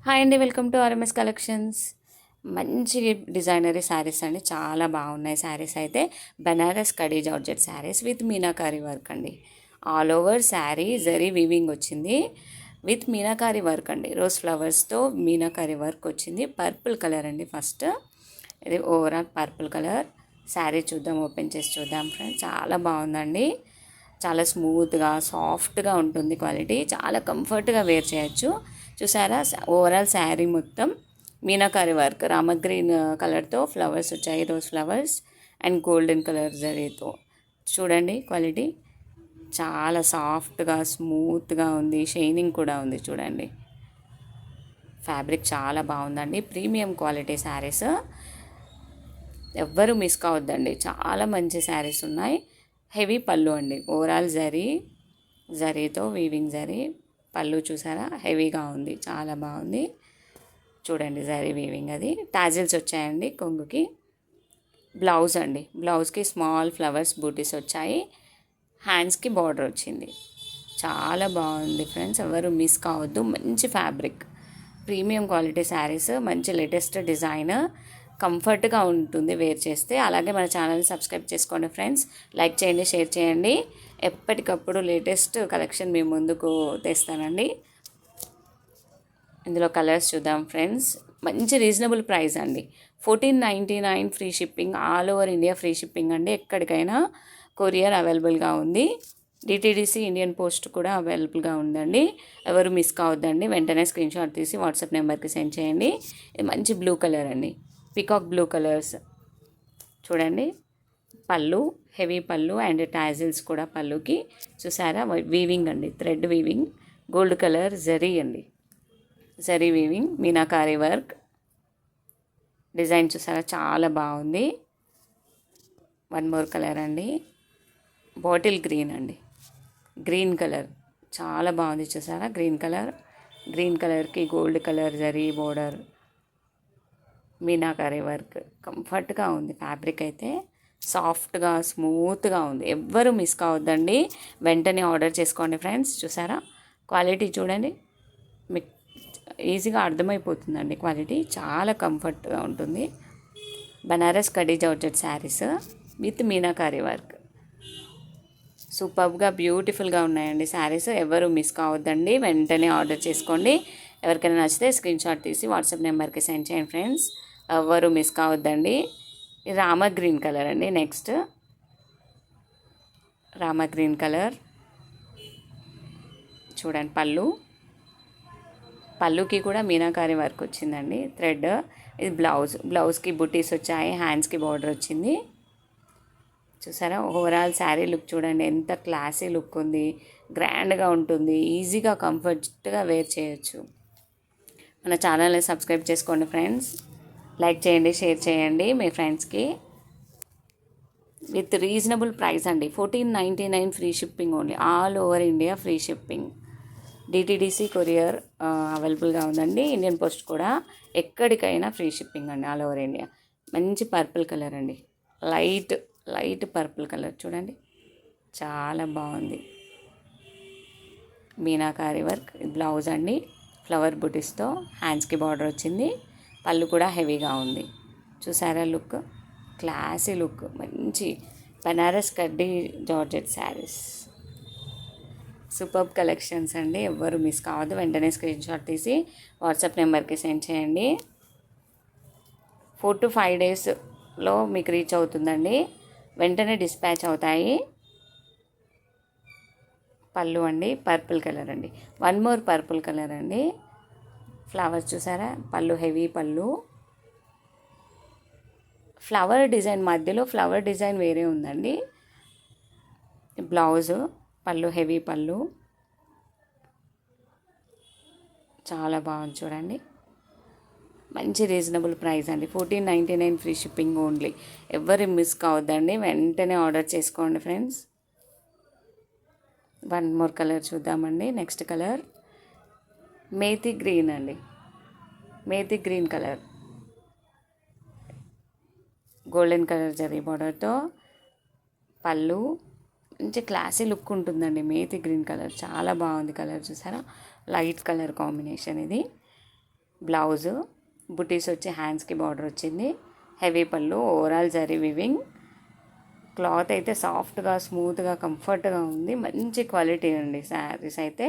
Hi అండి, welcome to RMS collections. మంచి designer saris అండి, చాలా బాగున్నాయి శారీస్. అయితే Banaras kadi georgette saris with meenakari work అండి. All over sari zari weaving వచ్చింది విత్ మీనాకారి వర్క్ అండి. రోజ్ ఫ్లవర్స్తో మీనాకారి వర్క్ వచ్చింది. పర్పుల్ కలర్ అండి. ఫస్ట్ ఇది ఓవరాల్ పర్పుల్ కలర్ శారీ చూద్దాం, ఓపెన్ చేసి చూద్దాం ఫ్రెండ్స్. చాలా బాగుందండి, చాలా స్మూత్గా సాఫ్ట్గా ఉంటుంది. క్వాలిటీ చాలా కంఫర్ట్గా వేర్ చేయొచ్చు. చూసారా, ఓవరాల్ శారీ మొత్తం మీనాకారి వర్క్, రామ గ్రీన్ కలర్తో ఫ్లవర్స్ వచ్చాయి, rose flowers and golden colour జరీతో. చూడండి క్వాలిటీ చాలా సాఫ్ట్గా స్మూత్గా ఉంది. షైనింగ్ కూడా ఉంది. చూడండి ఫ్యాబ్రిక్ చాలా బాగుందండి. ప్రీమియం క్వాలిటీ శారీస్, ఎవ్వరూ మిస్ కావద్దండి. చాలా మంచి శారీస్ ఉన్నాయి. హెవీ పళ్ళు అండి. ఓవరాల్ జరీతో వీవింగ్ జరీ పళ్ళు చూసారా, హెవీగా ఉంది, చాలా బాగుంది. చూడండి జరీ వీవింగ్, అది టాజిల్స్ వచ్చాయండి కొంగుకి. బ్లౌజ్ అండి, బ్లౌజ్కి స్మాల్ ఫ్లవర్స్ బూటీస్ వచ్చాయి. హ్యాండ్స్కి బార్డర్ వచ్చింది. చాలా బాగుంది ఫ్రెండ్స్, ఎవరు మిస్ కావద్దు. మంచి ఫ్యాబ్రిక్, ప్రీమియం క్వాలిటీ శారీస్, మంచి లేటెస్ట్ డిజైన్, కంఫర్ట్గా ఉంటుంది వేర్ చేస్తే. అలాగే మన ఛానల్ని సబ్స్క్రైబ్ చేసుకోండి ఫ్రెండ్స్. లైక్ చేయండి, షేర్ చేయండి. ఎప్పటికప్పుడు లేటెస్ట్ కలెక్షన్ మీ ముందుకు తెస్తానండి. ఇందులో కలర్స్ చూద్దాం ఫ్రెండ్స్. మంచి రీజనబుల్ ప్రైస్ అండి. 1499 free shipping, all over India free shipping అండి. ఎక్కడికైనా కొరియర్ అవైలబుల్గా ఉంది. డిటీడీసీ ఇండియన్ పోస్ట్ కూడా అవైలబుల్గా ఉందండి. ఎవరు మిస్ కావద్దండి. వెంటనే స్క్రీన్ షాట్ తీసి వాట్సాప్ నెంబర్కి సెండ్ చేయండి. ఇది మంచి బ్లూ కలర్ అండి, పికాక్ బ్లూ కలర్స్. చూడండి పళ్ళు, హెవీ పళ్ళు అండ్ టాజిల్స్ కూడా పళ్ళుకి. చూసారా వీవింగ్ అండి, thread weaving, gold colour zari అండి, zari weaving, meenakari work design. చూసారా చాలా బాగుంది. వన్ మోర్ కలర్ అండి, బాటిల్ గ్రీన్ అండి, గ్రీన్ కలర్ చాలా బాగుంది. చూసారా గ్రీన్ కలర్, గ్రీన్ కలర్కి gold colour zari border, meenakari work. కంఫర్ట్గా ఉంది ఫ్యాబ్రిక్, అయితే సాఫ్ట్గా స్మూత్గా ఉంది. ఎవ్వరు మిస్ కావద్దండి, వెంటనే ఆర్డర్ చేసుకోండి ఫ్రెండ్స్. చూసారా క్వాలిటీ చూడండి, మీకు ఈజీగా అర్థమైపోతుందండి. క్వాలిటీ చాలా కంఫర్ట్గా ఉంటుంది. Banaras kadi georgette saris with meenakari work, సూపర్గా బ్యూటిఫుల్గా ఉన్నాయండి శారీస్. ఎవరు మిస్ కావద్దండి, వెంటనే ఆర్డర్ చేసుకోండి. ఎవరికైనా నచ్చితే స్క్రీన్ షాట్ తీసి వాట్సాప్ నెంబర్కి సెండ్ చేయండి ఫ్రెండ్స్. ఎవరు మిస్ కావద్దండి. రామ గ్రీన్ కలర్ అండి. నెక్స్ట్ రామ గ్రీన్ కలర్ చూడండి. పళ్ళుకి కూడా మీనాకారి వర్క్ వచ్చిందండి, థ్రెడ్. ఇది బ్లౌజ్కి బుటీస్ వచ్చాయి, హ్యాండ్స్కి బార్డర్ వచ్చింది. చూసారా ఓవరాల్ శారీ లుక్ చూడండి, ఎంత క్లాసీ లుక్ ఉంది, గ్రాండ్గా ఉంటుంది. ఈజీగా కంఫర్ట్గా వేర్ చేయొచ్చు. మన ఛానల్ని సబ్స్క్రైబ్ చేసుకోండి ఫ్రెండ్స్. లైక్ చేయండి, షేర్ చేయండి మీ ఫ్రెండ్స్కి. విత్ రీజనబుల్ ప్రైస్ అండి. 1499 free shipping only, all over India free shipping. DTDC courier అవైలబుల్గా ఉందండి. ఇండియన్ పోస్ట్ కూడా, ఎక్కడికైనా ఫ్రీ షిప్పింగ్ అండి, ఆల్ ఓవర్ ఇండియా. మంచి పర్పుల్ కలర్ అండి, లైట్ పర్పుల్ కలర్ చూడండి, చాలా బాగుంది. మీనాకారి వర్క్, బ్లౌజ్ అండి, ఫ్లవర్ బుటీస్తో హ్యాండ్స్కి బార్డర్ వచ్చింది. పళ్ళు కూడా హెవీగా ఉంది. చూసారా లుక్, క్లాసీ లుక్, మంచి బనారస్ కడ్డీ జార్జెట్ శారీస్, సూపర్బ్ కలెక్షన్స్ అండి. ఎవ్వరు మిస్ కావద్దు, వెంటనే స్క్రీన్ షాట్ తీసి వాట్సాప్ నెంబర్కి సెండ్ చేయండి. 4 to 5 డేస్లో మీకు రీచ్ అవుతుందండి, వెంటనే డిస్పాచ్ అవుతాయి. పళ్ళు అండి, పర్పుల్ కలర్ అండి, వన్ మోర్ పర్పుల్ కలర్ అండి. ఫ్లవర్స్ చూసారా, పళ్ళు హెవీ పళ్ళు, ఫ్లవర్ డిజైన్ మధ్యలో ఫ్లవర్ డిజైన్ వేరే ఉందండి. బ్లౌజు, పళ్ళు హెవీ పళ్ళు, చాలా బాగుంది చూడండి. మంచి రీజనబుల్ ప్రైస్ అండి. 1499 ఫ్రీ షిప్పింగ్ ఓన్లీ. ఎవరు మిస్ కావద్దండి, వెంటనే ఆర్డర్ చేసుకోండి ఫ్రెండ్స్. వన్ మోర్ కలర్ చూద్దామండి. నెక్స్ట్ కలర్ మేతి గ్రీన్ అండి, methi green colour, golden colour zari బార్డర్తో పళ్ళు, మంచి క్లాసీ లుక్ ఉంటుందండి. మేతి గ్రీన్ కలర్ చాలా బాగుంది. కలర్ చూసారా, లైట్ కలర్ కాంబినేషన్ ఇది. బ్లౌజు, బుటీస్ వచ్చి హ్యాండ్స్కి బార్డర్ వచ్చింది, హెవీ పళ్ళు, ఓవరాల్ జరీ వివింగ్. క్లాత్ అయితే సాఫ్ట్గా స్మూత్గా కంఫర్ట్గా ఉంది. మంచి క్వాలిటీ అండి శారీస్ అయితే,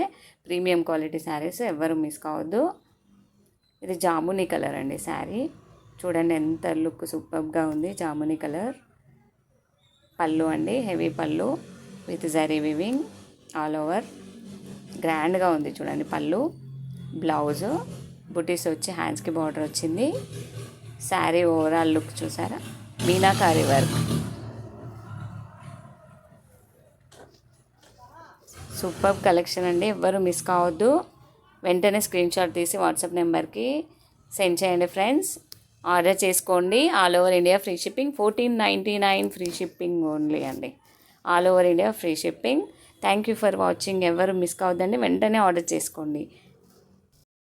ప్రీమియం క్వాలిటీ శారీస్, ఎవ్వరు మిస్ కావద్దు. ఇది జామునీ కలర్ అండి శారీ. చూడండి ఎంత లుక్ సూపర్గా ఉంది. జామునీ కలర్. పళ్ళు అండి, హెవీ పళ్ళు with zari weaving all over. గ్రాండ్గా ఉంది చూడండి పళ్ళు. బ్లౌజు, బుటీస్ వచ్చి హ్యాండ్స్కి బార్డర్ వచ్చింది. శారీ ఓవరాల్ లుక్ చూసారా, మీనాకారి వర్క్. సూపర్ కలెక్షన్ అండి, ఎవ్వరు మిస్ కావద్దు. వెంటనే స్క్రీన్ షాట్ తీసి వాట్సాప్ నెంబర్కి సెండ్ చేయండి ఫ్రెండ్స్. ఆర్డర్ చేసుకోండి. All over India free shipping. 1499 free shipping only అండి. All over India free shipping. Thank you for watching. ఎవరు మిస్ కావద్దండి, వెంటనే ఆర్డర్ చేసుకోండి.